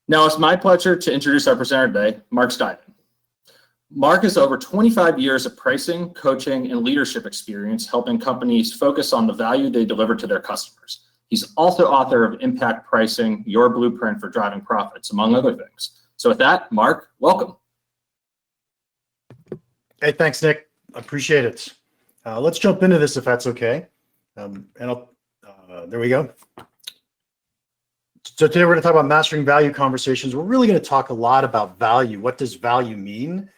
Now it's my pleasure to introduce our presenter today, Mark Steinman. Mark has over 25 years of pricing, coaching, and leadership experience helping companies focus on the value they deliver to their customers. He's also author of Impact Pricing, Your Blueprint for Driving Profits, among other things. So with that, Mark, welcome. Hey, thanks, Nick. Appreciate it. Let's jump into this if that's okay. There we go. So today we're going to talk about mastering value conversations. We're really going to talk a lot about value. What does value mean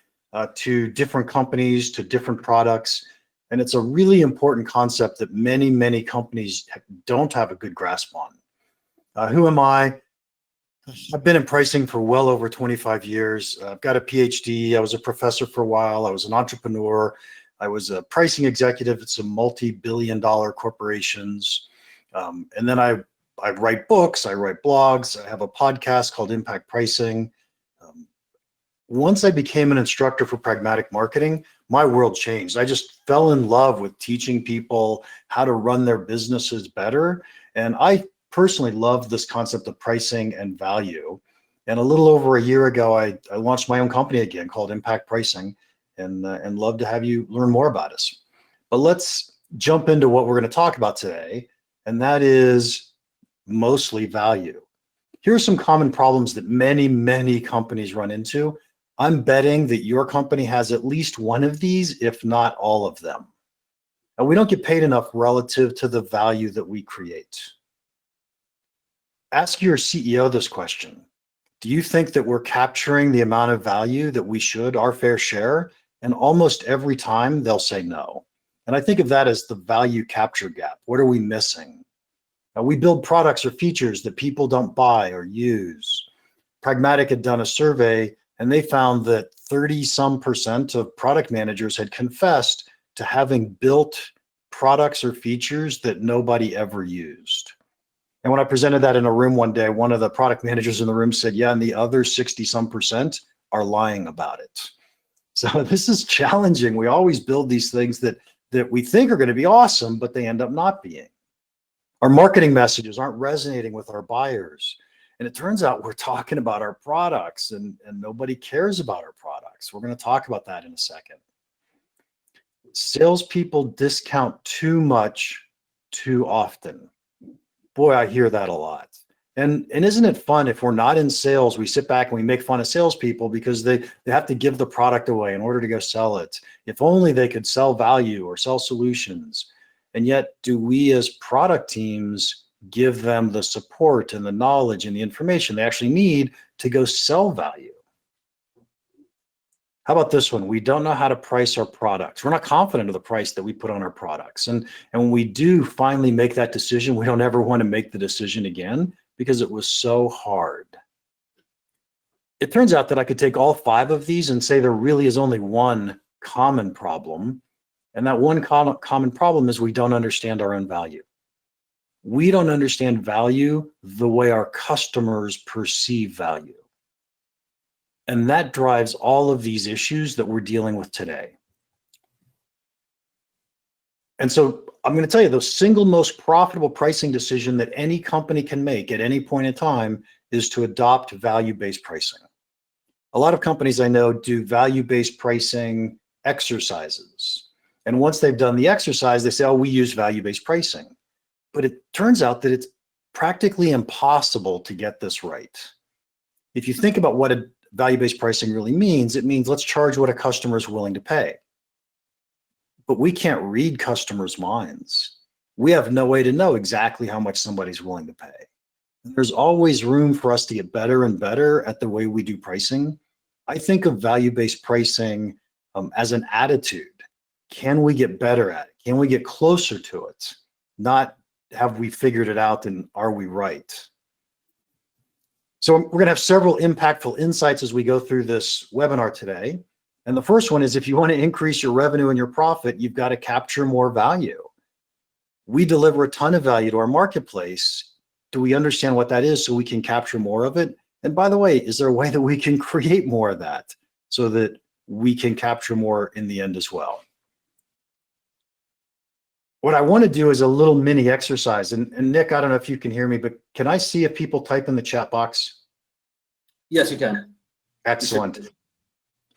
to different companies, to different products? And it's a really important concept that many companies don't have a good grasp on. Who am I? I've been in pricing for well over 25 years. I've got a PhD. I was a professor for a while. I was an entrepreneur. I was a pricing executive at some multi-billion-dollar corporations. And then I write books, I write blogs, I have a podcast called Impact Pricing. Once I became an instructor for pragmatic marketing, my world changed. I just fell in love with teaching people how to run their businesses better. And I personally love this concept of pricing and value. And a little over a year ago, I launched my own company again called Impact Pricing, and love to have you learn more about us. But let's jump into what we're going to talk about today, and that is mostly value. Here are some common problems that many companies run into. I'm betting that your company has at least one of these, if not all of them. And we don't get paid enough relative to the value that we create. Ask your CEO this question. Do you think that we're capturing the amount of value that we should, our fair share? And almost every time they'll say no. And I think of that as the value capture gap. What are we missing? Now, we build products or features that people don't buy or use. Pragmatic had done a survey and they found that 30% of product managers had confessed to having built products or features that nobody ever used. And when I presented that in a room one day, one of the product managers in the room said, yeah, and the other 60% are lying about it. So this is challenging. We always build these things that we think are going to be awesome, but they end up not being. Our marketing messages aren't resonating with our buyers. And it turns out we're talking about our products and nobody cares about our products. We're going to talk about that in a second. Salespeople discount too much, too often. Boy, I hear that a lot. And isn't it fun if we're not in sales, we sit back and we make fun of salespeople because they have to give the product away in order to go sell it. If only they could sell value or sell solutions. And yet, do we as product teams give them the support and the knowledge and the information they actually need to go sell value? How about this one? We don't know how to price our products. We're not confident of the price that we put on our products. And when we do finally make that decision, we don't ever want to make the decision again because it was so hard. It turns out that I could take all 5 of these and say there really is only one common problem. And that one common problem is we don't understand our own value. We don't understand value the way our customers perceive value. And that drives all of these issues that we're dealing with today. And so I'm going to tell you the single most profitable pricing decision that any company can make at any point in time is to adopt value-based pricing. A lot of companies I know do value-based pricing exercises. And once they've done the exercise, they say, oh, we use value-based pricing. But it turns out that it's practically impossible to get this right. If you think about what a value-based pricing really means, it means let's charge what a customer is willing to pay. But we can't read customers' minds. We have no way to know exactly how much somebody's willing to pay. There's always room for us to get better and better at the way we do pricing. I think of value-based pricing as an attitude. Can we get better at it? Can we get closer to it? Not have we figured it out and are we right? So we're going to have several impactful insights as we go through this webinar today. And the first one is if you want to increase your revenue and your profit, you've got to capture more value. We deliver a ton of value to our marketplace. Do we understand what that is so we can capture more of it? And by the way, is there a way that we can create more of that so that we can capture more in the end as well? What I want to do is a little mini exercise. And Nick, I don't know if you can hear me, but can I see if people type in the chat box? Yes, you can. Excellent.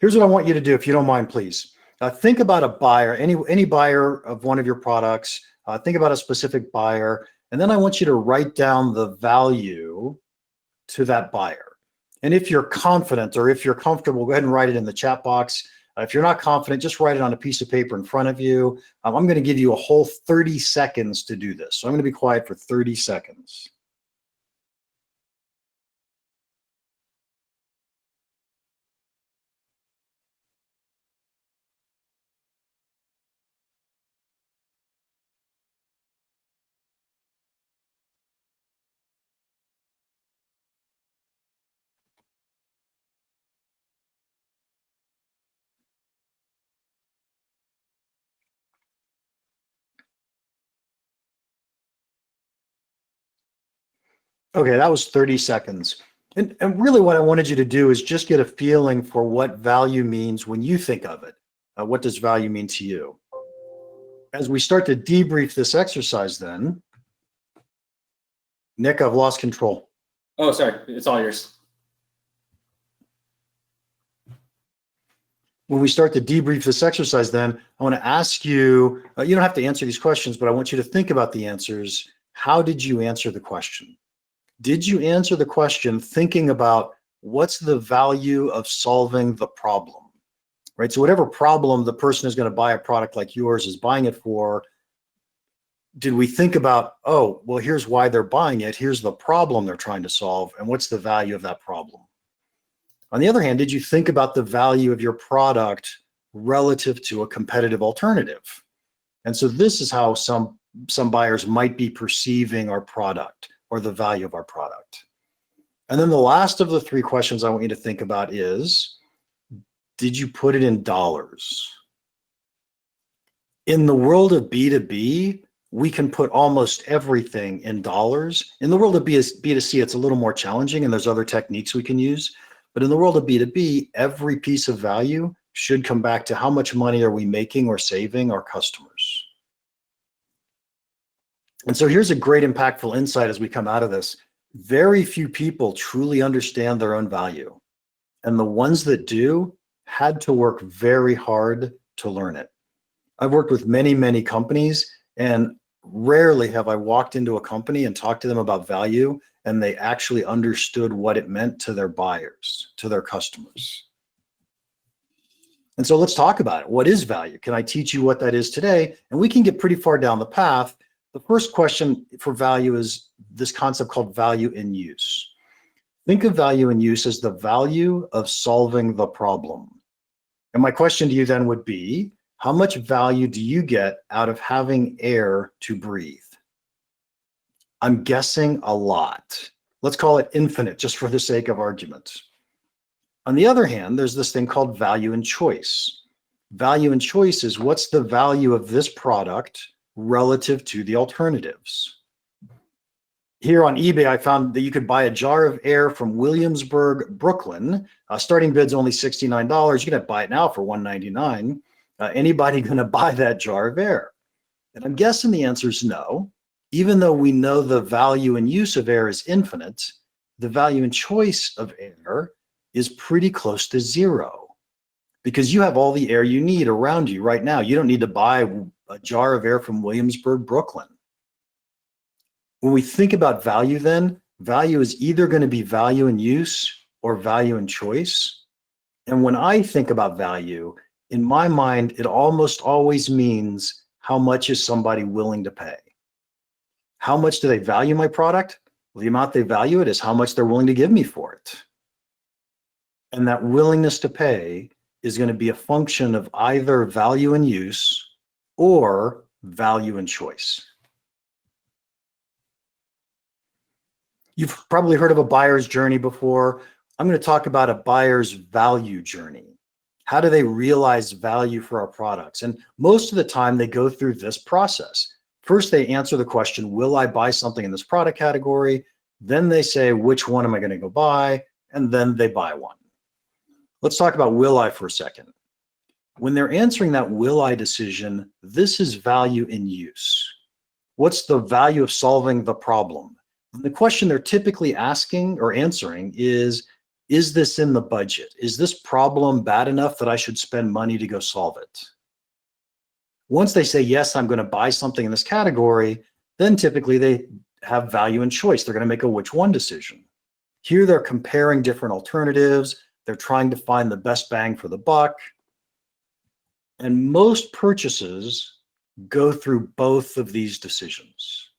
Here's what I want you to do, if you don't mind, please. Think about a buyer, any buyer of one of your products. Think about a specific buyer, and then I want you to write down the value to that buyer. And if you're confident or if you're comfortable, go ahead and write it in the chat box. If you're not confident, just write it on a piece of paper in front of you. I'm going to give you a whole 30 seconds to do this. So I'm going to be quiet for 30 seconds. Okay, that was 30 seconds. And really what I wanted you to do is just get a feeling for what value means when you think of it. What does value mean to you? As we start to debrief this exercise then, Nick, I've lost control. Oh, sorry. It's all yours. When we start to debrief this exercise then, I want to ask you, you don't have to answer these questions, but I want you to think about the answers. How did you answer the question? Did you answer the question thinking about what's the value of solving the problem, right? So whatever problem the person is going to buy a product like yours is buying it for, did we think about, oh, well, here's why they're buying it. Here's the problem they're trying to solve. And what's the value of that problem? On the other hand, did you think about the value of your product relative to a competitive alternative? And so this is how some buyers might be perceiving our product or the value of our product. And then the last of the three questions I want you to think about is, did you put it in dollars? In the world of B2B, we can put almost everything in dollars. In the world of B2C, it's a little more challenging and there's other techniques we can use. But in the world of B2B, every piece of value should come back to how much money are we making or saving our customers. And so here's a great impactful insight as we come out of this. Very few people truly understand their own value. And the ones that do had to work very hard to learn it. I've worked with many, many companies, and rarely have I walked into a company and talked to them about value and they actually understood what it meant to their buyers, to their customers. And so let's talk about it. What is value? Can I teach you what that is today? And we can get pretty far down the path. The first question for value is this concept called value in use. Think of value in use as the value of solving the problem. And my question to you then would be, how much value do you get out of having air to breathe? I'm guessing a lot. Let's call it infinite, just for the sake of argument. On the other hand, there's this thing called value in choice. Value in choice is what's the value of this product relative to the alternatives. Here on eBay, I found that you could buy a jar of air from Williamsburg, Brooklyn. Starting bid's only $69. You can buy it now for $199. Anybody going to buy that jar of air? And I'm guessing the answer is no. Even though we know the value and use of air is infinite, the value and choice of air is pretty close to zero because you have all the air you need around you right now. You don't need to buy a jar of air from Williamsburg, Brooklyn. When we think about value then, value is either going to be value in use or value in choice. And when I think about value, in my mind, it almost always means how much is somebody willing to pay? How much do they value my product? Well, the amount they value it is how much they're willing to give me for it. And that willingness to pay is going to be a function of either value in use or value in choice. You've probably heard of a buyer's journey before. I'm going to talk about a buyer's value journey. How do they realize value for our products? And most of the time they go through this process. First, they answer the question, will I buy something in this product category? Then they say, which one am I going to go buy? And then they buy one. Let's talk about will I for a second. When they're answering that will I decision, this is value in use. What's the value of solving the problem? The question they're typically asking or answering is is this in the budget? Is this problem bad enough that I should spend money to go solve it? Once they say, yes, I'm going to buy something in this category, then typically they have value and choice. They're going to make a which one decision. Here they're comparing different alternatives. They're trying to find the best bang for the buck. And most purchases go through both of these decisions.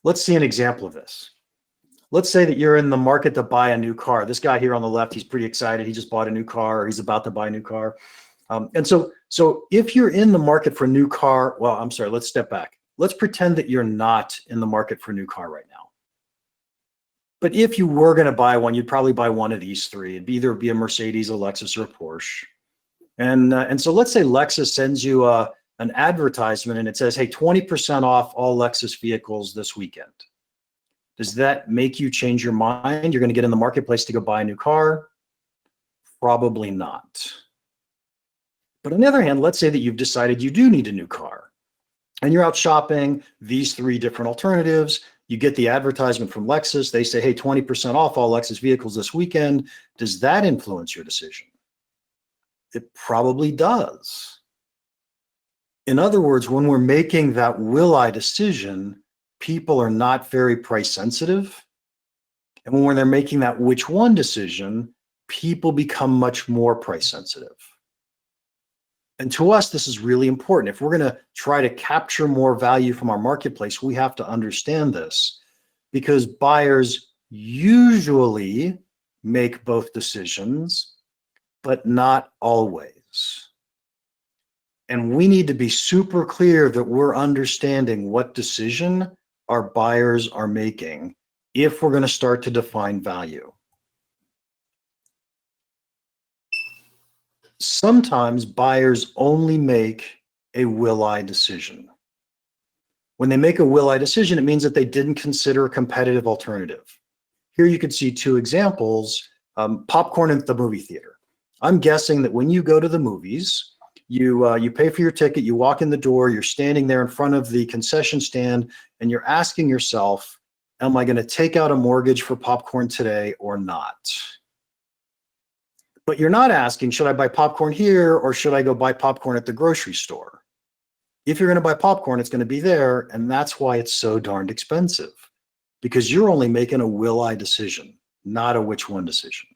Let's see an example of this. Let's say that you're in the market to buy a new car. This guy here on the left, he's pretty excited. He just bought a new car, or he's about to buy a new car. And so if you're in the market for a new car, well, I'm sorry, let's step back. Let's pretend that you're not in the market for a new car right now. But if you were going to buy one, you'd probably buy one of these three. It'd either be a Mercedes, a Lexus, or a Porsche. And so let's say Lexus sends you an advertisement and it says, hey, 20% off all Lexus vehicles this weekend. Does that make you change your mind? You're going to get in the marketplace to go buy a new car? Probably not. But on the other hand, let's say that you've decided you do need a new car and you're out shopping these three different alternatives. You get the advertisement from Lexus. They say, hey, 20% off all Lexus vehicles this weekend. Does that influence your decision? It probably does. In other words, when we're making that will I decision, people are not very price sensitive. And when they're making that which one decision, people become much more price sensitive. And to us, this is really important. If we're going to try to capture more value from our marketplace, we have to understand this, because buyers usually make both decisions, but not always. And we need to be super clear that we're understanding what decision our buyers are making if we're going to start to define value. Sometimes buyers only make a will I decision. When they make a will I decision, it means that they didn't consider a competitive alternative. Here you could see two examples, popcorn at the movie theater. I'm guessing that when you go to the movies, you pay for your ticket, you walk in the door, you're standing there in front of the concession stand, and you're asking yourself, am I going to take out a mortgage for popcorn today or not? But you're not asking, should I buy popcorn here or should I go buy popcorn at the grocery store? If you're going to buy popcorn, it's going to be there, and that's why it's so darned expensive, because you're only making a will I decision, not a which one decision.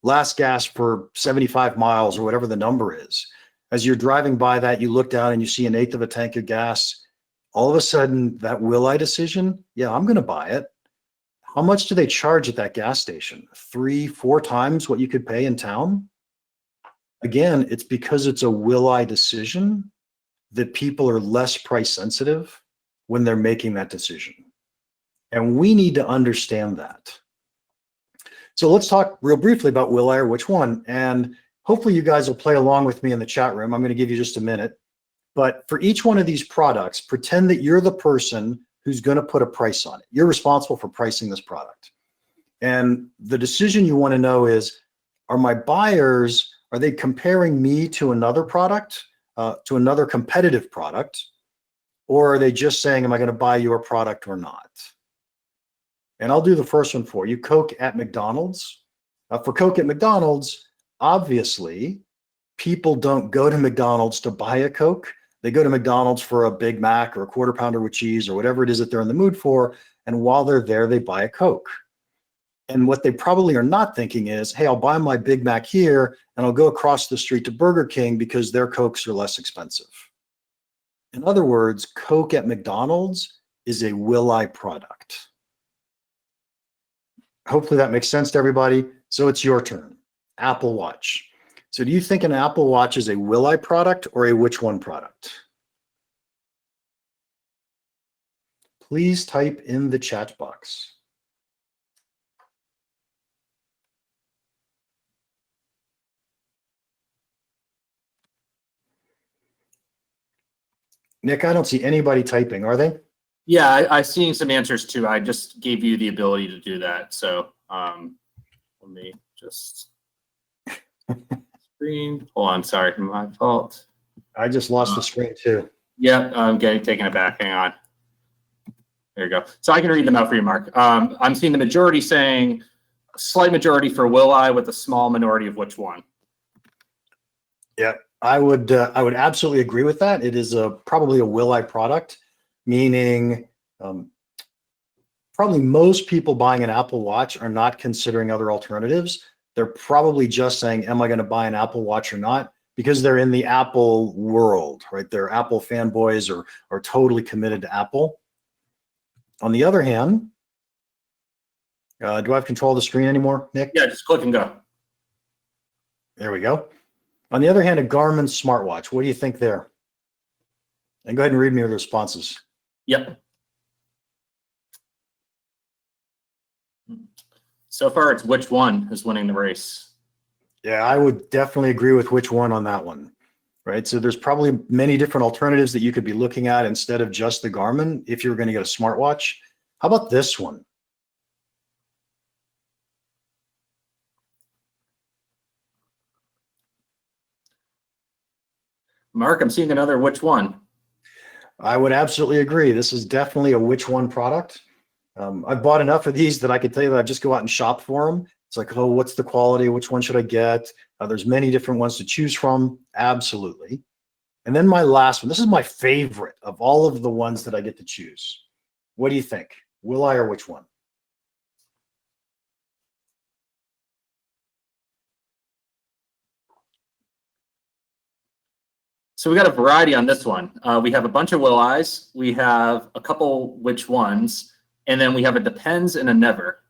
Last gas for 75 miles or whatever the number is. As you're driving by that, you look down and you see 1/8 of a tank of gas. All of a sudden, that will I decision, yeah, I'm going to buy it. How much do they charge at that gas station? 3-4 times what you could pay in town? Again, it's because it's a will I decision that people are less price sensitive when they're making that decision. And we need to understand that. So let's talk real briefly about will I or which one. And hopefully you guys will play along with me in the chat room. I'm going to give you just a minute. But for each one of these products, pretend that you're the person who's going to put a price on it. You're responsible for pricing this product. And the decision you want to know is, are my buyers, are they comparing me to another product, to another competitive product? Or are they just saying, am I going to buy your product or not? And I'll do the first one for you, Coke at McDonald's. For Coke at McDonald's, obviously, people don't go to McDonald's to buy a Coke. They go to McDonald's for a Big Mac or a Quarter Pounder with cheese or whatever it is that they're in the mood for. And while they're there, they buy a Coke. And what they probably are not thinking is, hey, I'll buy my Big Mac here and I'll go across the street to Burger King because their Cokes are less expensive. In other words, Coke at McDonald's is a will I product. Hopefully that makes sense to everybody. So it's your turn. Apple Watch. So do you think an Apple Watch is a will I product or a which one product? Please type in the chat box. Nick, I don't see anybody typing, are they? Yeah, I'm seeing some answers too. I just gave you the ability to do that. So let me just screen. Oh, I'm sorry, my fault. I just lost the screen too. Yeah, I'm taking it back. Hang on. There you go. So I can read them out for you, Mark. I'm seeing the majority saying slight majority for will I with a small minority of which one. Yeah, I would absolutely agree with that. It is probably a will I product, meaning probably most people buying an Apple Watch are not considering other alternatives. They're probably just saying, am I going to buy an Apple Watch or not? Because they're in the Apple world, right? They're Apple fanboys or are totally committed to Apple. On the other hand, do I have control of the screen anymore, Nick? Yeah, just click and go. There we go. On the other hand, a Garmin smartwatch. What do you think there? And go ahead and read me the responses. Yep. So far, it's which one is winning the race. Yeah, I would definitely agree with which one on that one, right? So there's probably many different alternatives that you could be looking at instead of just the Garmin if you're going to get a smartwatch. How about this one? Mark, I'm seeing another which one. I would absolutely agree. This is definitely a which one product. I've bought enough of these that I could tell you that I just go out and shop for them. It's like, oh, what's the quality? Which one should I get? There's many different ones to choose from. Absolutely. And then my last one. This is my favorite of all of the ones that I get to choose. What do you think? Will I or which one? So we got a variety on this one. We have a bunch of will I's. We have a couple which ones, and then we have a depends and a never.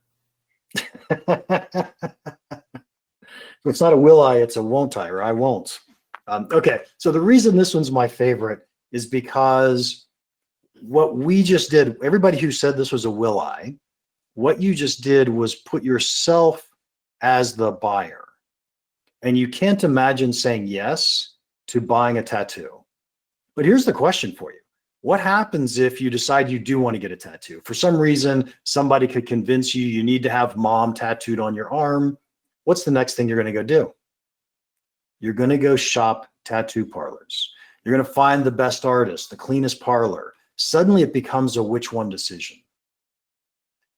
It's not a will I, it's a won't I, or I won't. Okay, so the reason this one's my favorite is because what we just did, everybody who said this was a will I, what you just did was put yourself as the buyer. And you can't imagine saying yes to buying a tattoo. But here's the question for you. What happens if you decide you do want to get a tattoo? For some reason, somebody could convince you you need to have mom tattooed on your arm. What's the next thing you're going to go do? You're going to go shop tattoo parlors. You're going to find the best artist, the cleanest parlor. Suddenly it becomes a which one decision.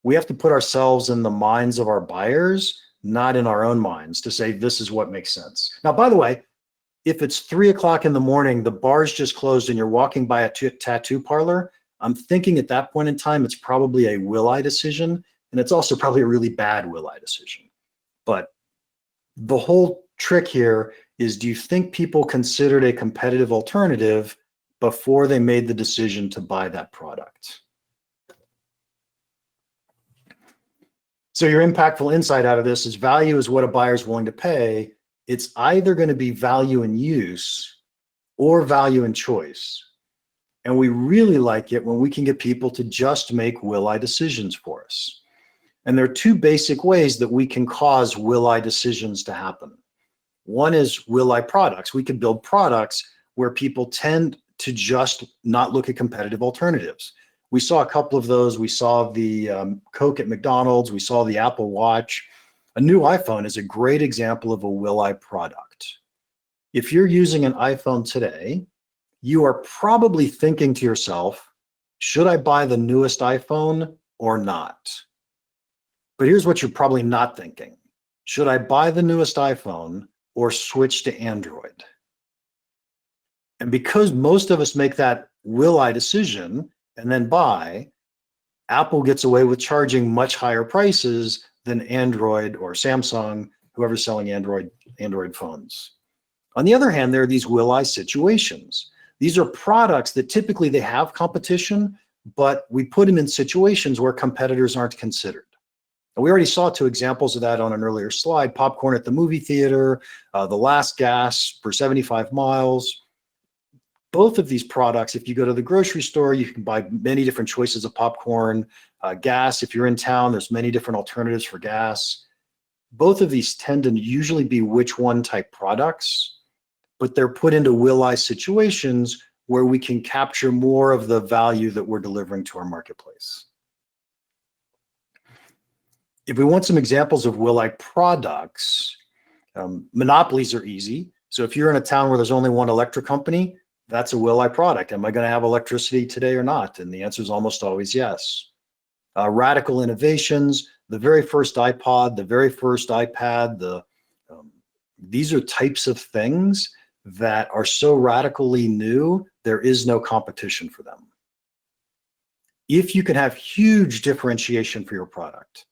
We have to put ourselves in the minds of our buyers, not in our own minds, to say this is what makes sense. Now, by the way, if it's 3 o'clock in the morning, the bar's just closed and you're walking by a tattoo parlor, I'm thinking at that point in time, it's probably a will I decision. And it's also probably a really bad will I decision. But the whole trick here is, do you think people considered a competitive alternative before they made the decision to buy that product? So your impactful insight out of this is value is what a buyer is willing to pay. It's either going to be value in use or value in choice. And we really like it when we can get people to just make will I decisions for us. And there are two basic ways that we can cause will I decisions to happen. One is will I products. We can build products where people tend to just not look at competitive alternatives. We saw a couple of those. We saw the Coke at McDonald's. We saw the Apple Watch. A new iPhone is a great example of a will I product. If you're using an iPhone today, you are probably thinking to yourself, should I buy the newest iPhone or not? But here's what you're probably not thinking. Should I buy the newest iPhone or switch to Android? And because most of us make that will I decision and then buy, Apple gets away with charging much higher prices than Android or Samsung, whoever's selling Android phones. On the other hand, there are these will I situations. These are products that typically they have competition, but we put them in situations where competitors aren't considered. And we already saw two examples of that on an earlier slide: popcorn at the movie theater, the last gas for 75 miles. Both of these products, if you go to the grocery store, you can buy many different choices of popcorn. Gas, if you're in town, there's many different alternatives for gas. Both of these tend to usually be which one type products, but they're put into will I situations where we can capture more of the value that we're delivering to our marketplace. If we want some examples of will I products, monopolies are easy. So if you're in a town where there's only one electric company, that's a will I product. Am I going to have electricity today or not? And the answer is almost always yes. Radical innovations, the very first iPod, the very first iPad, these are types of things that are so radically new, there is no competition for them. If you can have huge differentiation for your product.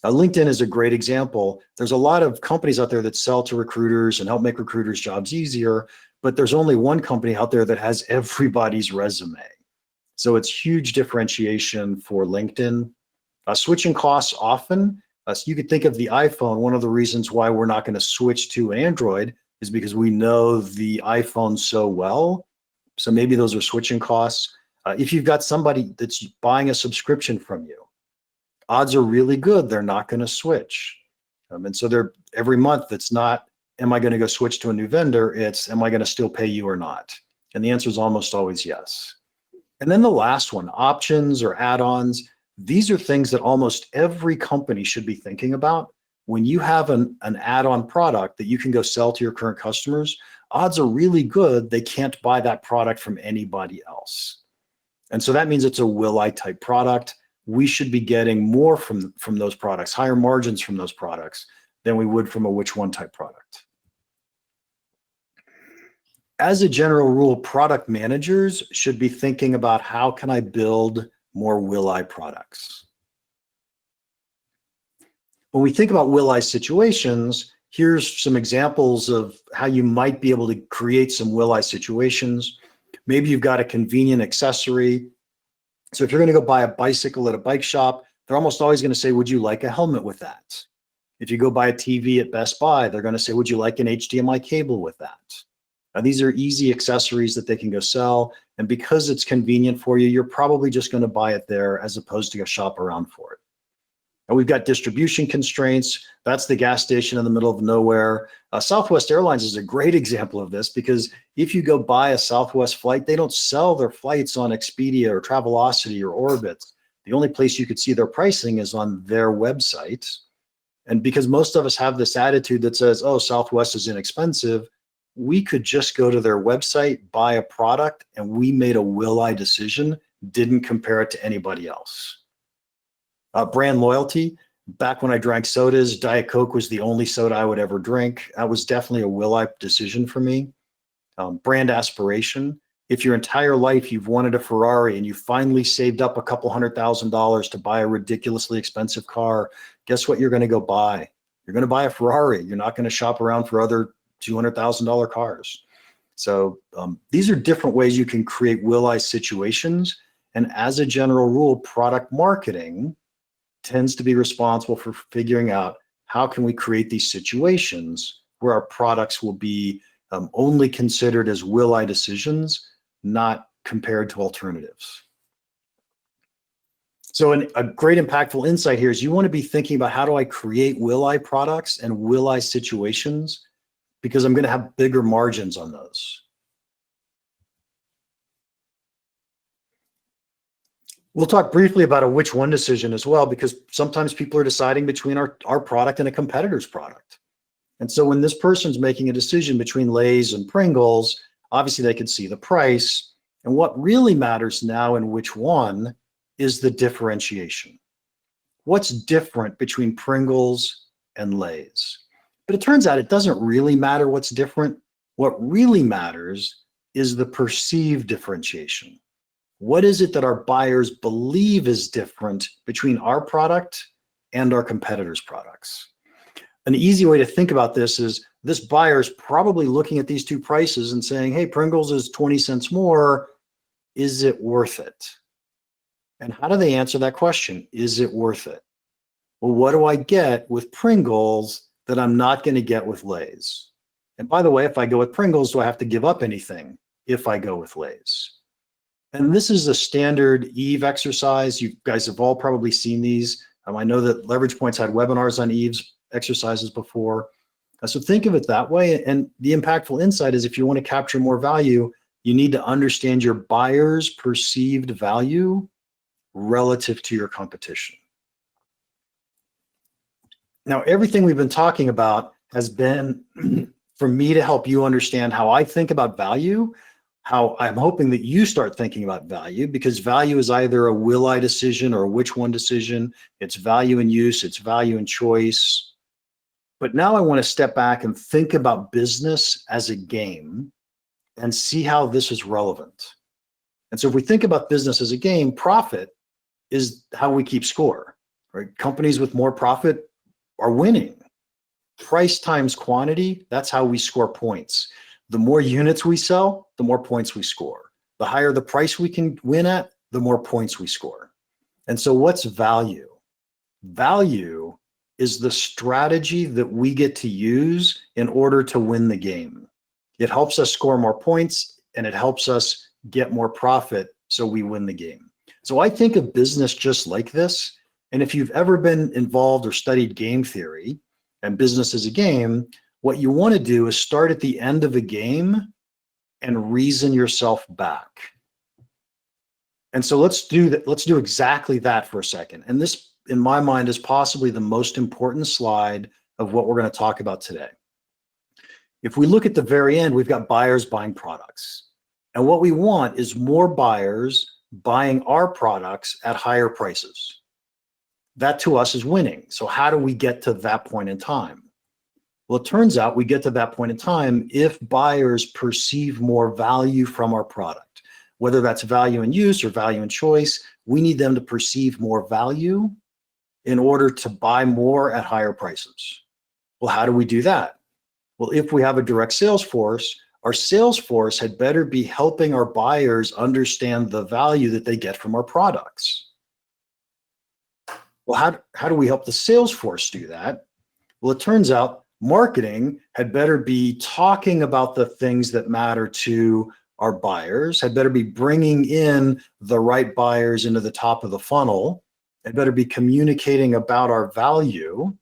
LinkedIn is a great example. There's a lot of companies out there that sell to recruiters and help make recruiters' jobs easier, but there's only one company out there that has everybody's resume. So it's huge differentiation for LinkedIn. Switching costs often. So you could think of the iPhone. One of the reasons why we're not going to switch to an Android is because we know the iPhone so well. So maybe those are switching costs. If you've got somebody that's buying a subscription from you, odds are really good they're not going to switch. And so they're every month, it's not, am I going to go switch to a new vendor? It's, am I going to still pay you or not? And the answer is almost always yes. And then the last one, options or add-ons. These are things that almost every company should be thinking about. When you have an add-on product that you can go sell to your current customers, odds are really good they can't buy that product from anybody else. And so that means it's a will-I type product. We should be getting more from those products, higher margins from those products than we would from a which one type product. As a general rule, product managers should be thinking about how can I build more will-I products. When we think about will-I situations, here's some examples of how you might be able to create some will-I situations. Maybe you've got a convenient accessory. So if you're going to go buy a bicycle at a bike shop, they're almost always going to say, would you like a helmet with that? If you go buy a TV at Best Buy, they're going to say, would you like an HDMI cable with that? Now, these are easy accessories that they can go sell. And because it's convenient for you, you're probably just going to buy it there as opposed to go shop around for it. And we've got distribution constraints. That's the gas station in the middle of nowhere. Southwest Airlines is a great example of this because if you go buy a Southwest flight, they don't sell their flights on Expedia or Travelocity or Orbitz. The only place you could see their pricing is on their website. And because most of us have this attitude that says, oh, Southwest is inexpensive, we could just go to their website, buy a product, and we made a will-I decision, didn't compare it to anybody else. Brand loyalty. Back when I drank sodas, Diet Coke was the only soda I would ever drink. That was definitely a will-I decision for me. Brand aspiration. If your entire life you've wanted a Ferrari and you finally saved up a couple $100,000 to buy a ridiculously expensive car, guess what you're going to go buy? You're going to buy a Ferrari. You're not going to shop around for other $200,000 cars. So these are different ways you can create will-I situations. And as a general rule, product marketing tends to be responsible for figuring out how can we create these situations where our products will be only considered as will-I decisions, not compared to alternatives. So a great impactful insight here is you want to be thinking about how do I create will-I products and will-I situations because I'm going to have bigger margins on those. We'll talk briefly about a which one decision as well, because sometimes people are deciding between our product and a competitor's product. And so when this person's making a decision between Lay's and Pringles, obviously they can see the price. And what really matters now in which one is the differentiation. What's different between Pringles and Lay's? But it turns out it doesn't really matter what's different. What really matters is the perceived differentiation. What is it that our buyers believe is different between our product and our competitors' products? An easy way to think about this is this buyer's probably looking at these two prices and saying, hey, Pringles is 20 cents more. Is it worth it? And how do they answer that question? Is it worth it? Well, what do I get with Pringles that I'm not going to get with Lay's? And by the way, if I go with Pringles, do I have to give up anything if I go with Lay's? And this is a standard Eve exercise. You guys have all probably seen these. I know that Leverage Point's had webinars on Eve's exercises before. So think of it that way. And the impactful insight is if you want to capture more value, you need to understand your buyer's perceived value relative to your competition. Now, everything we've been talking about has been for me to help you understand how I think about value, how I'm hoping that you start thinking about value, because value is either a will I decision or a which one decision. It's value in use, it's value in choice. But now I want to step back and think about business as a game and see how this is relevant. And so if we think about business as a game, profit is how we keep score, right? Companies with more profit are winning. Price times quantity, that's how we score points. The more units we sell, the more points we score. The higher the price we can win at, the more points we score. And so what's value? Value is the strategy that we get to use in order to win the game. It helps us score more points and it helps us get more profit so we win the game. So I think of business just like this. And if you've ever been involved or studied game theory and business is a game, what you want to do is start at the end of a game and reason yourself back. And so let's do that. Let's do exactly that for a second. And this, in my mind, is possibly the most important slide of what we're going to talk about today. If we look at the very end, we've got buyers buying products. And what we want is more buyers buying our products at higher prices. That to us is winning. So how do we get to that point in time? Well, it turns out we get to that point in time if buyers perceive more value from our product, whether that's value in use or value in choice. We need them to perceive more value in order to buy more at higher prices. Well, how do we do that? Well, if we have a direct sales force, our sales force had better be helping our buyers understand the value that they get from our products. Well, how do we help the sales force do that? Well, it turns out marketing had better be talking about the things that matter to our buyers, had better be bringing in the right buyers into the top of the funnel, had better be communicating about our value.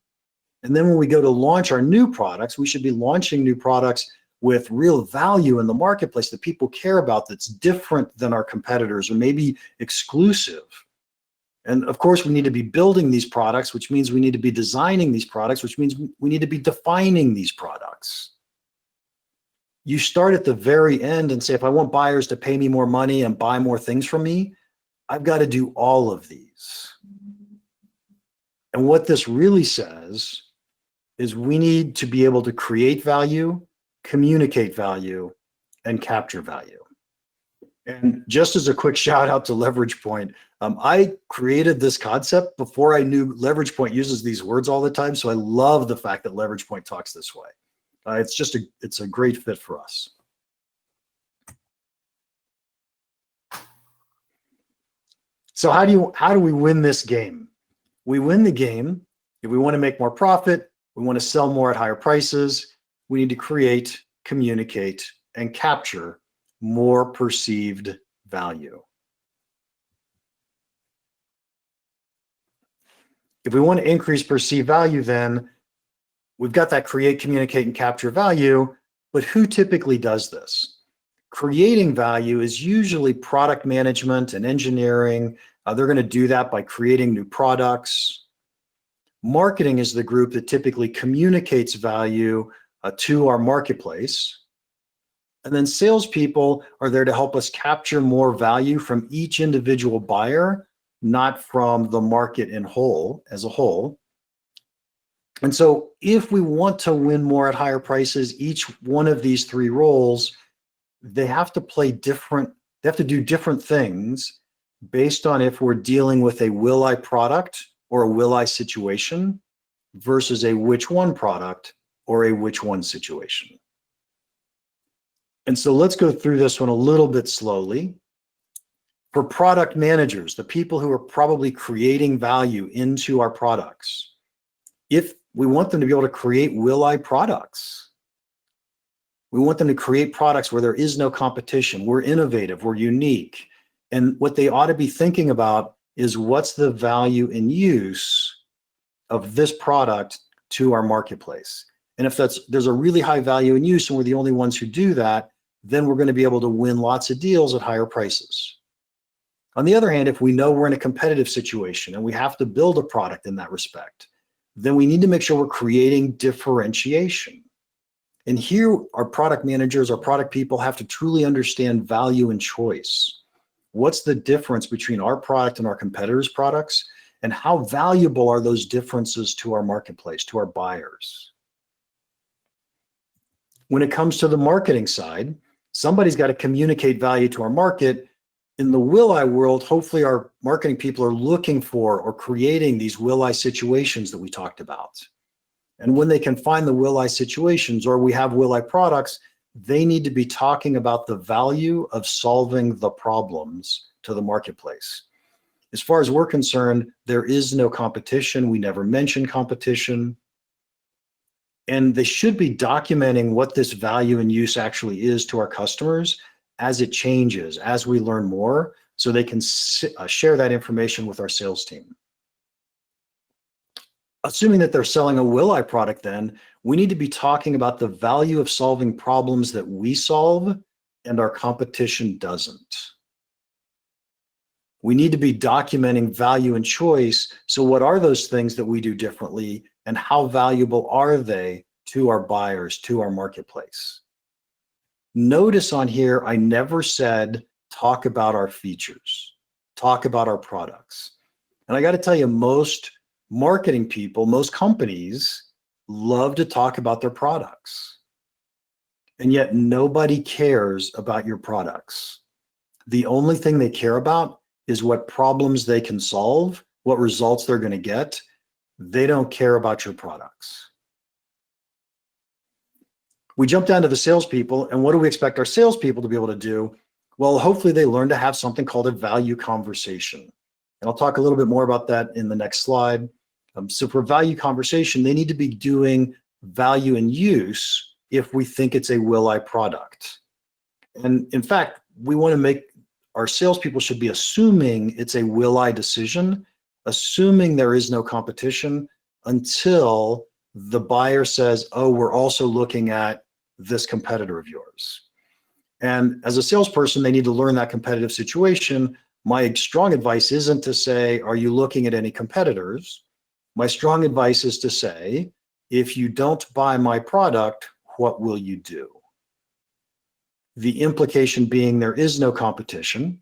And then when we go to launch our new products, we should be launching new products with real value in the marketplace that people care about, that's different than our competitors or maybe exclusive. And of course, we need to be building these products, which means we need to be designing these products, which means we need to be defining these products. You start at the very end and say, if I want buyers to pay me more money and buy more things from me, I've got to do all of these. And what this really says is we need to be able to create value, communicate value, and capture value. And just as a quick shout out to Leverage Point, I created this concept before I knew Leverage Point uses these words all the time. So I love the fact that Leverage Point talks this way. It's a great fit for us. So how do we win this game? We win the game if we want to make more profit, we want to sell more at higher prices, we need to create, communicate, and capture more perceived value. If we want to increase perceived value, then we've got that create, communicate, and capture value, but who typically does this? Creating value is usually product management and engineering. They're going to do that by creating new products. Marketing is the group that typically communicates value to our marketplace. And then salespeople are there to help us capture more value from each individual buyer, not from the market as a whole. And so if we want to win more at higher prices, each one of these three roles, they have to do different things based on if we're dealing with a will I product or a will I situation versus a which one product or a which one situation. And so let's go through this one a little bit slowly. For product managers, the people who are probably creating value into our products, if we want them to be able to create will I products, we want them to create products where there is no competition, we're innovative, we're unique. And what they ought to be thinking about is what's the value in use of this product to our marketplace. And if there's a really high value in use and we're the only ones who do that, then we're going to be able to win lots of deals at higher prices. On the other hand, if we know we're in a competitive situation and we have to build a product in that respect, then we need to make sure we're creating differentiation. And here, our product managers, our product people have to truly understand value and choice. What's the difference between our product and our competitors' products? And how valuable are those differences to our marketplace, to our buyers? When it comes to the marketing side, somebody's got to communicate value to our market. In the will-I world, hopefully our marketing people are looking for or creating these will-I situations that we talked about. And when they can find the will-I situations, or we have will-I products, they need to be talking about the value of solving the problems to the marketplace. As far as we're concerned, there is no competition. We never mention competition. And they should be documenting what this value and use actually is to our customers as it changes, as we learn more, so they can share that information with our sales team. Assuming that they're selling a will-I product, then we need to be talking about the value of solving problems that we solve and our competition doesn't. We need to be documenting value and choice. So what are those things that we do differently, and how valuable are they to our buyers, to our marketplace? Notice on here, I never said talk about our features, talk about our products. And I got to tell you, most marketing people, most companies love to talk about their products. And yet nobody cares about your products. The only thing they care about is what problems they can solve, what results they're going to get. They don't care about your products. We jump down to the salespeople, and what do we expect our salespeople to be able to do? Well, hopefully they learn to have something called a value conversation. And I'll talk a little bit more about that in the next slide. So for value conversation, they need to be doing value and use if we think it's a will-I product. And in fact, we want to make our salespeople should be assuming it's a will-I decision, assuming there is no competition until the buyer says, oh, we're also looking at this competitor of yours. And as a salesperson, they need to learn that competitive situation. My strong advice isn't to say, are you looking at any competitors? My strong advice is to say, if you don't buy my product, what will you do? The implication being there is no competition.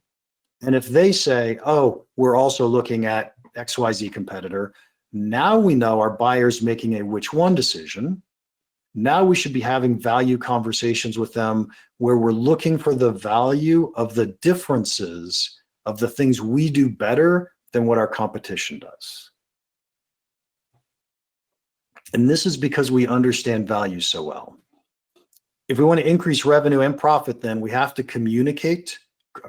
And if they say, oh, we're also looking at XYZ competitor, now we know our buyer's making a which one decision. Now we should be having value conversations with them where we're looking for the value of the differences of the things we do better than what our competition does. And this is because we understand value so well. If we want to increase revenue and profit, then we have to communicate,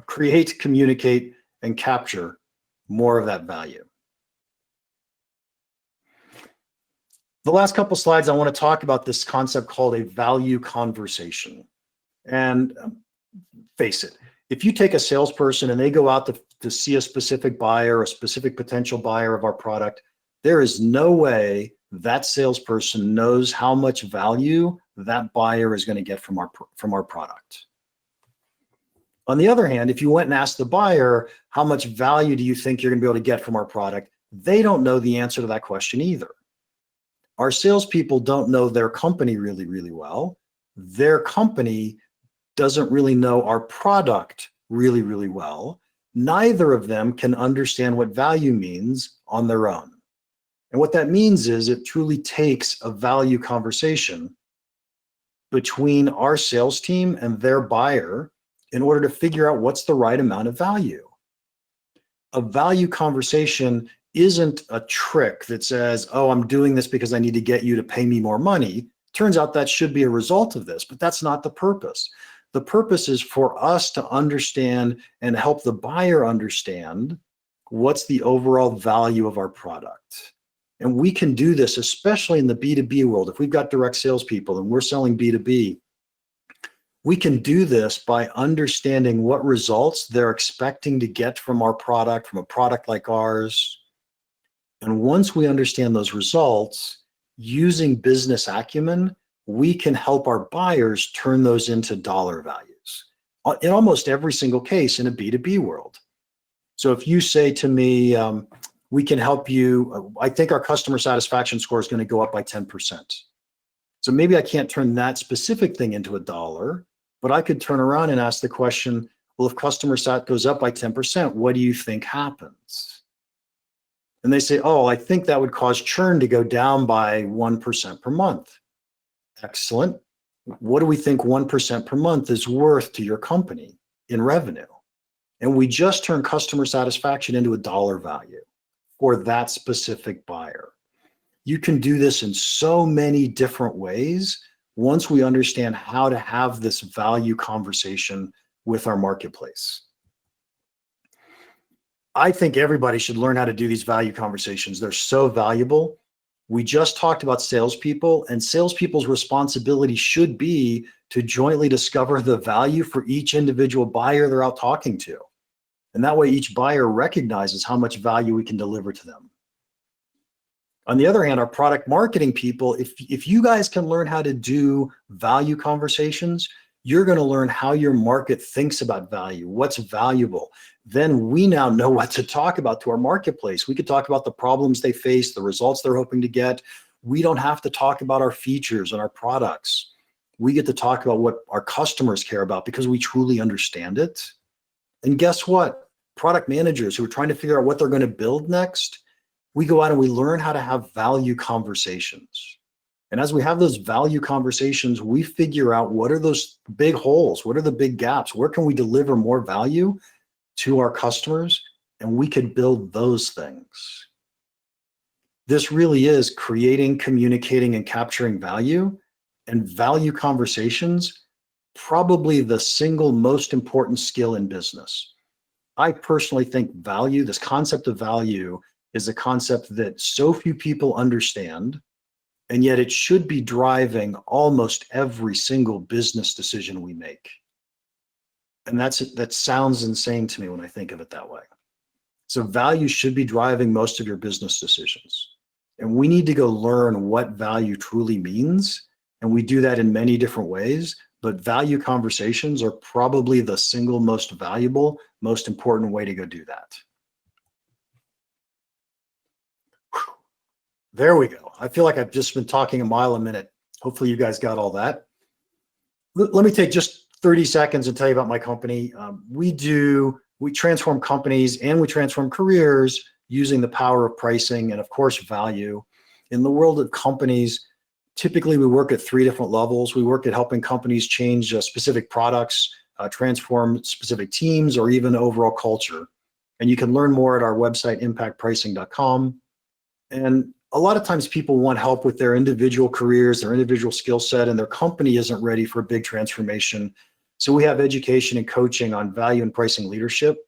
create, communicate, and capture more of that value. The last couple slides, I want to talk about this concept called a value conversation. And face it, if you take a salesperson and they go out to see a specific buyer, a specific potential buyer of our product, there is no way that salesperson knows how much value that buyer is going to get from our product. On the other hand, if you went and asked the buyer, how much value do you think you're going to be able to get from our product? They don't know the answer to that question either. Our salespeople don't know their company really, really well. Their company doesn't really know our product really, really well. Neither of them can understand what value means on their own. And what that means is it truly takes a value conversation between our sales team and their buyer in order to figure out what's the right amount of value. A value conversation isn't a trick that says, oh, I'm doing this because I need to get you to pay me more money. Turns out that should be a result of this, but that's not the purpose. The purpose is for us to understand and help the buyer understand what's the overall value of our product. And we can do this, especially in the B2B world. If we've got direct salespeople and we're selling B2B, we can do this by understanding what results they're expecting to get from our product, from a product like ours. And once we understand those results, using business acumen, we can help our buyers turn those into dollar values in almost every single case in a B2B world. So if you say to me, we can help you, I think our customer satisfaction score is going to go up by 10%. So maybe I can't turn that specific thing into $1, but I could turn around and ask the question, well, if customer sat goes up by 10%, what do you think happens? And they say, oh, I think that would cause churn to go down by 1% per month. Excellent. What do we think 1% per month is worth to your company in revenue? And we just turn customer satisfaction into a dollar value for that specific buyer. You can do this in so many different ways once we understand how to have this value conversation with our marketplace. I think everybody should learn how to do these value conversations. They're so valuable. We just talked about salespeople, and salespeople's responsibility should be to jointly discover the value for each individual buyer they're out talking to. And that way each buyer recognizes how much value we can deliver to them. On the other hand, our product marketing people, if you guys can learn how to do value conversations, you're going to learn how your market thinks about value, what's valuable. Then we now know what to talk about to our marketplace. We could talk about the problems they face, the results they're hoping to get. We don't have to talk about our features and our products. We get to talk about what our customers care about because we truly understand it. And guess what? Product managers who are trying to figure out what they're going to build next, we go out and we learn how to have value conversations. And as we have those value conversations, we figure out what are those big holes? What are the big gaps? Where can we deliver more value to our customers? And we can build those things. This really is creating, communicating, and capturing value. And value conversations, probably the single most important skill in business. I personally think value, this concept of value, is a concept that so few people understand, and yet it should be driving almost every single business decision we make. And that sounds insane to me when I think of it that way. So value should be driving most of your business decisions. And we need to go learn what value truly means. And we do that in many different ways, but value conversations are probably the single most valuable, most important way to go do that. There we go. I feel like I've just been talking a mile a minute. Hopefully you guys got all that. Let me take just 30 seconds and tell you about my company. We transform companies and we transform careers using the power of pricing and of course value. In the world of companies, typically we work at 3 different levels. We work at helping companies change specific products, transform specific teams, or even overall culture. And you can learn more at our website, impactpricing.com. And a lot of times people want help with their individual careers, their individual skill set, and their company isn't ready for a big transformation. So we have education and coaching on value and pricing leadership.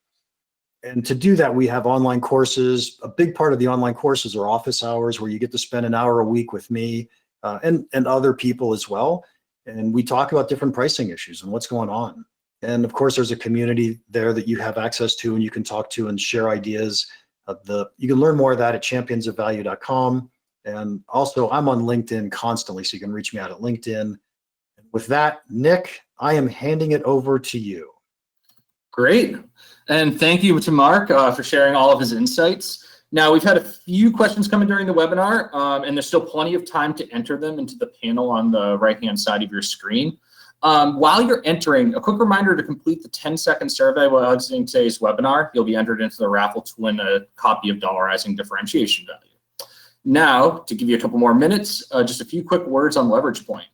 And to do that, we have online courses. A big part of the online courses are office hours where you get to spend an hour a week with me and other people as well. And we talk about different pricing issues and what's going on. And of course, there's a community there that you have access to and you can talk to and share ideas. You can learn more of that at championsofvalue.com. And also, I'm on LinkedIn constantly, so you can reach me out at LinkedIn. With that, Nick, I am handing it over to you. Great. And thank you to Mark for sharing all of his insights. Now, we've had a few questions coming during the webinar, and there's still plenty of time to enter them into the panel on the right-hand side of your screen. While you're entering, a quick reminder to complete the 10-second survey while exiting today's webinar. You'll be entered into the raffle to win a copy of Dollarizing Differentiation Value. Now, to give you a couple more minutes, just a few quick words on leverage point.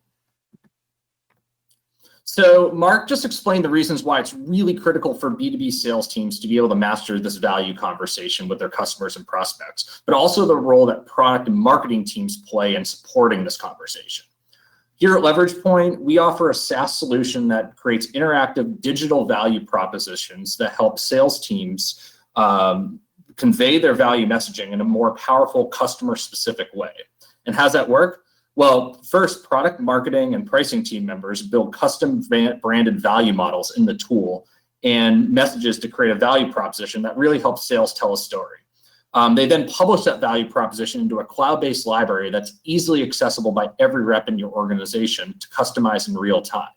So Mark just explained the reasons why it's really critical for B2B sales teams to be able to master this value conversation with their customers and prospects, but also the role that product and marketing teams play in supporting this conversation. Here at Leverage Point, we offer a SaaS solution that creates interactive digital value propositions that help sales teams convey their value messaging in a more powerful customer-specific way. And how's that work? Well, first, product marketing and pricing team members build custom branded value models in the tool and messages to create a value proposition that really helps sales tell a story. They then publish that value proposition into a cloud-based library that's easily accessible by every rep in your organization to customize in real time.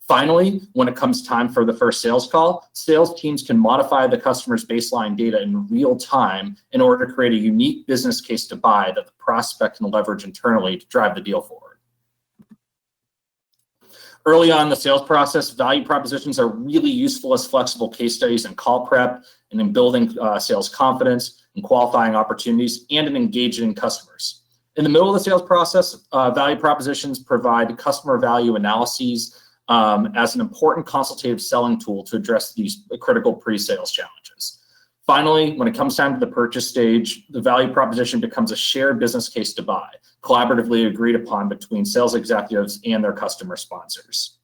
Finally, when it comes time for the first sales call, sales teams can modify the customer's baseline data in real time in order to create a unique business case to buy that the prospect can leverage internally to drive the deal forward. Early on in the sales process, value propositions are really useful as flexible case studies and call prep, and in building sales confidence, and qualifying opportunities, and in engaging customers. In the middle of the sales process, value propositions provide customer value analyses as an important consultative selling tool to address these critical pre-sales challenges. Finally, when it comes time to the purchase stage, the value proposition becomes a shared business case to buy, collaboratively agreed upon between sales executives and their customer sponsors.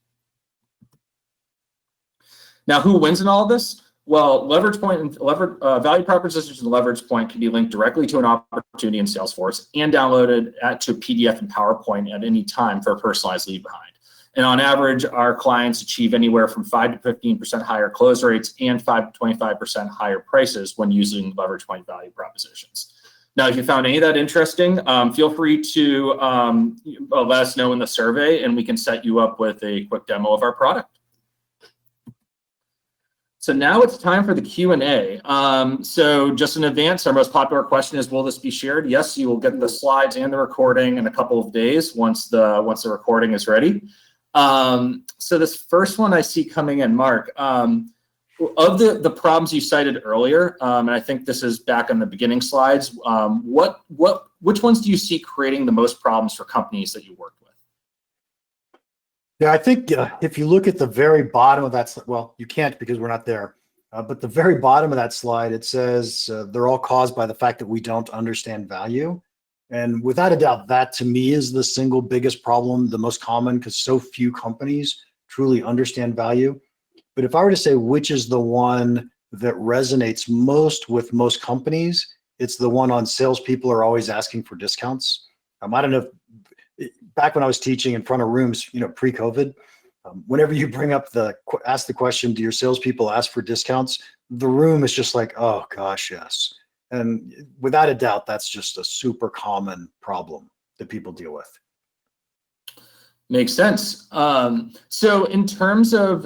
Now, who wins in all of this? Well, value propositions and leverage point can be linked directly to an opportunity in Salesforce and downloaded to PDF and PowerPoint at any time for a personalized lead behind. And on average, our clients achieve anywhere from 5 to 15% higher close rates and 5 to 25% higher prices when using leverage point value propositions. Now, if you found any of that interesting, feel free to let us know in the survey, and we can set you up with a quick demo of our product. So now it's time for the Q&A. So just in advance, our most popular question is, will this be shared? Yes, you will get the slides and the recording in a couple of days once the recording is ready. So this first one I see coming in, Mark, of the problems you cited earlier, and I think this is back on the beginning slides, which ones do you see creating the most problems for companies that you work with? Yeah, I think if you look at the very bottom of that, well, you can't because we're not there, but the very bottom of that slide, it says they're all caused by the fact that we don't understand value. And without a doubt, that to me is the single biggest problem, the most common, because so few companies truly understand value. But if I were to say which is the one that resonates most with most companies, it's the one on salespeople are always asking for discounts. I don't know if, back when I was teaching in front of rooms, pre-COVID, whenever you ask the question, do your salespeople ask for discounts? The room is just like, oh gosh, yes. And without a doubt, that's just a super common problem that people deal with. Makes sense. So in terms of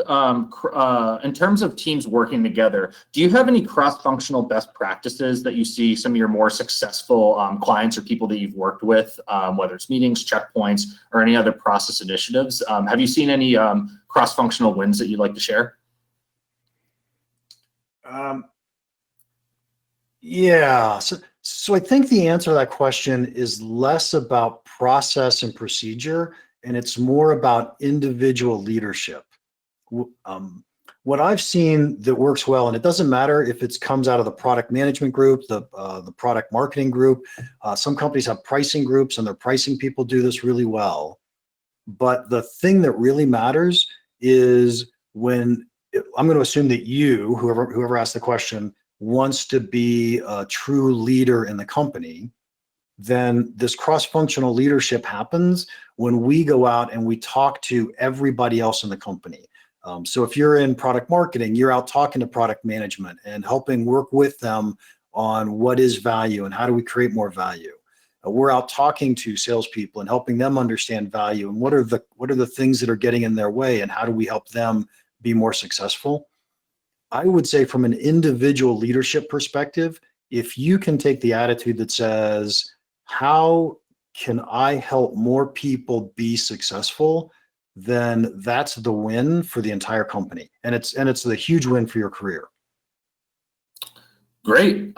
teams working together, do you have any cross-functional best practices that you see some of your more successful clients or people that you've worked with, whether it's meetings, checkpoints, or any other process initiatives? Have you seen any cross-functional wins that you'd like to share? Yeah. So I think the answer to that question is less about process and procedure, and it's more about individual leadership. What I've seen that works well, and it doesn't matter if it comes out of the product management group, the product marketing group. Some companies have pricing groups, and their pricing people do this really well. But the thing that really matters is when I'm going to assume that whoever asked the question, wants to be a true leader in the company, then this cross-functional leadership happens when we go out and we talk to everybody else in the company. So if you're in product marketing, you're out talking to product management and helping work with them on what is value and how do we create more value. We're out talking to salespeople and helping them understand value and what are the things that are getting in their way and how do we help them be more successful. I would say from an individual leadership perspective, if you can take the attitude that says, how can I help more people be successful, then that's the win for the entire company. And it's the huge win for your career. Great.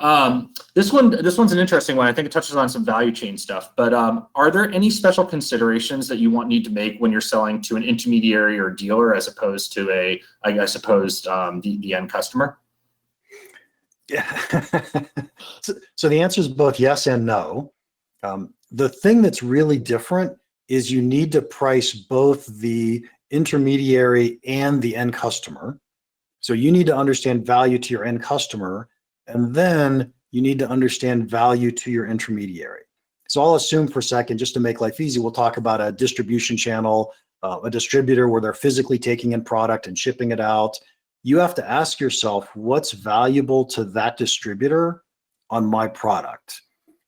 This one's an interesting one. I think it touches on some value chain stuff, but are there any special considerations that you need to make when you're selling to an intermediary or dealer as opposed to the end customer? Yeah. So the answer is both yes and no. The thing that's really different is you need to price both the intermediary and the end customer. So you need to understand value to your end customer, and then you need to understand value to your intermediary. So I'll assume for a second, just to make life easy, we'll talk about a distribution channel, a distributor where they're physically taking in product and shipping it out. You have to ask yourself, what's valuable to that distributor on my product?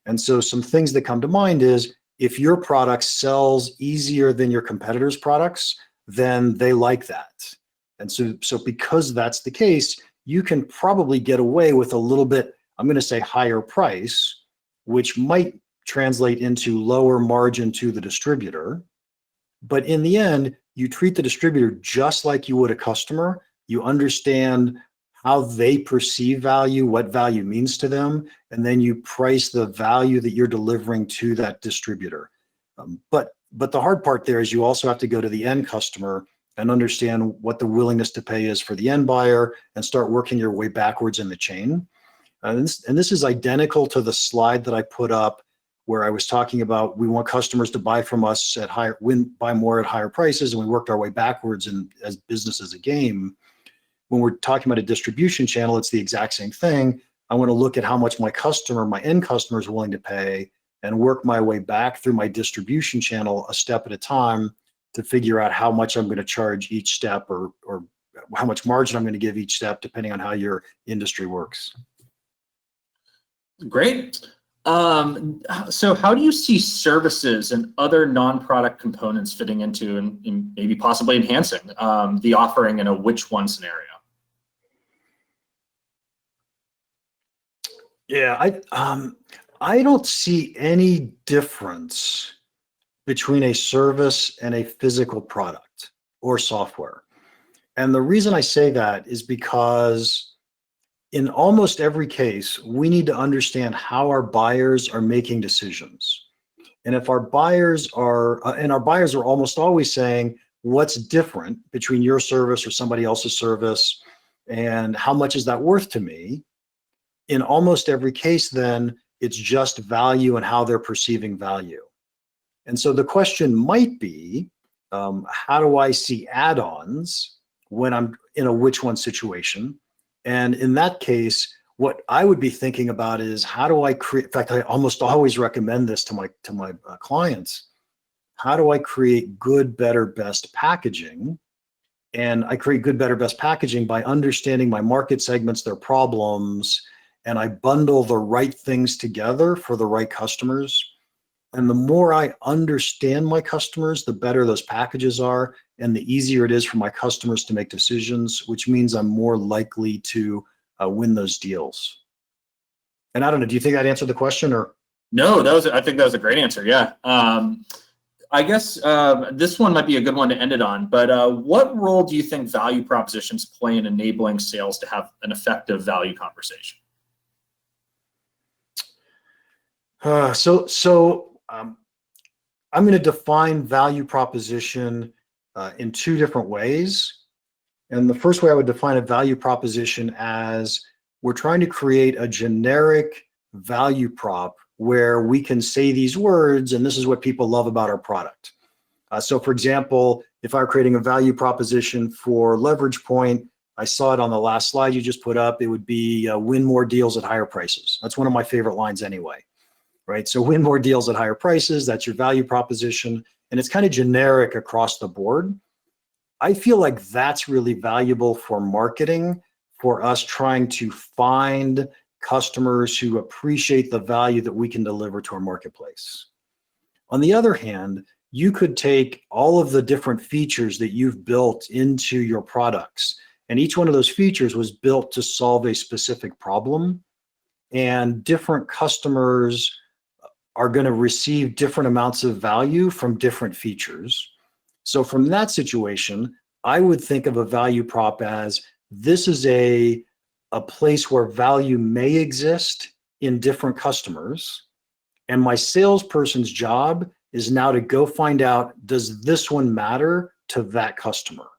And so some things that come to mind is if your product sells easier than your competitors' products, then they like that. And so because that's the case, you can probably get away with a little bit, I'm going to say higher price, which might translate into lower margin to the distributor. But in the end, you treat the distributor just like you would a customer. You understand how they perceive value, what value means to them, and then you price the value that you're delivering to that distributor. But the hard part there is you also have to go to the end customer and understand what the willingness to pay is for the end buyer and start working your way backwards in the chain. And this is identical to the slide that I put up where I was talking about we want customers to buy from us at buy more at higher prices, and we worked our way backwards as business as a game. When we're talking about a distribution channel, it's the exact same thing. I want to look at how much my end customer is willing to pay and work my way back through my distribution channel a step at a time to figure out how much I'm going to charge each step or how much margin I'm going to give each step, depending on how your industry works. Great. So how do you see services and other non-product components fitting into and maybe possibly enhancing the offering in a which one scenario? Yeah, I don't see any difference between a service and a physical product or software. And the reason I say that is because in almost every case, we need to understand how our buyers are making decisions. And if our buyers are almost always saying, what's different between your service or somebody else's service, and how much is that worth to me? In almost every case, then it's just value and how they're perceiving value. And so the question might be, how do I see add-ons when I'm in a which one situation? And in that case, what I would be thinking about is how do I create, in fact, I almost always recommend this to my clients. How do I create good, better, best packaging? And I create good, better, best packaging by understanding my market segments, their problems, and I bundle the right things together for the right customers. And the more I understand my customers, the better those packages are, and the easier it is for my customers to make decisions, which means I'm more likely to win those deals. And I don't know, do you think that answered the question or? No, I think that was a great answer. Yeah. I guess this one might be a good one to end it on, but what role do you think value propositions play in enabling sales to have an effective value conversation? I'm going to define value proposition in two different ways. And the first way I would define a value proposition as we're trying to create a generic value prop where we can say these words, and this is what people love about our product. So for example, if I were creating a value proposition for Leverage Point, I saw it on the last slide you just put up, it would be win more deals at higher prices. That's one of my favorite lines anyway. Right? So win more deals at higher prices, that's your value proposition. And it's kind of generic across the board. I feel like that's really valuable for marketing, for us trying to find customers who appreciate the value that we can deliver to our marketplace. On the other hand, you could take all of the different features that you've built into your products, and each one of those features was built to solve a specific problem, and different customers are going to receive different amounts of value from different features. So from that situation, I would think of a value prop as this is a place where value may exist in different customers. And my salesperson's job is now to go find out, does this one matter to that customer?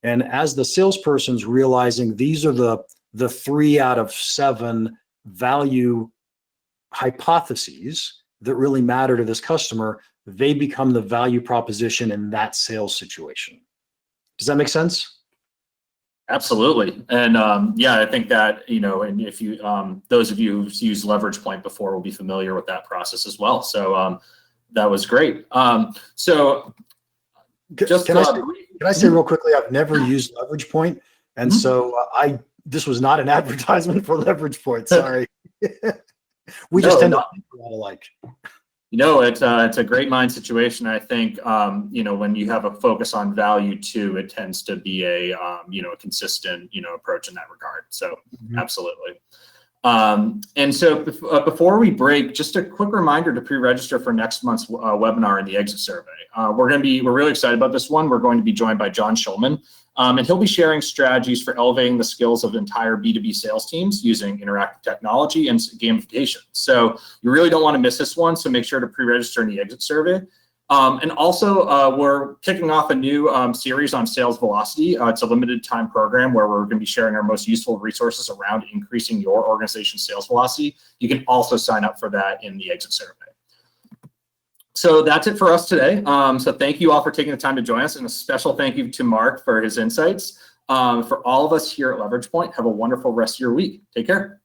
And as the salesperson's realizing these are the 3 out of 7 value hypotheses that really matter to this customer, they become the value proposition in that sales situation. Does that make sense? Absolutely. And yeah, I think that, and if you, those of you who've used Leverage Point before will be familiar with that process as well. So that was great. So just can I say real quickly, I've never used Leverage Point. And so this was not an advertisement for Leverage Point. Sorry. We just tend to think a lot alike. It's a great mind situation. I think, when you have a focus on value too, it tends to be a consistent, approach in that regard. So absolutely. And so before we break, just a quick reminder to pre-register for next month's webinar in the exit survey. We're really excited about this one. We're going to be joined by John Schulman, and he'll be sharing strategies for elevating the skills of entire B2B sales teams using interactive technology and gamification. So you really don't want to miss this one. So make sure to pre-register in the exit survey. And also, we're kicking off a new series on sales velocity. It's a limited time program where we're going to be sharing our most useful resources around increasing your organization's sales velocity. You can also sign up for that in the exit survey. So that's it for us today. So thank you all for taking the time to join us, and a special thank you to Mark for his insights. For all of us here at Leverage Point, have a wonderful rest of your week. Take care.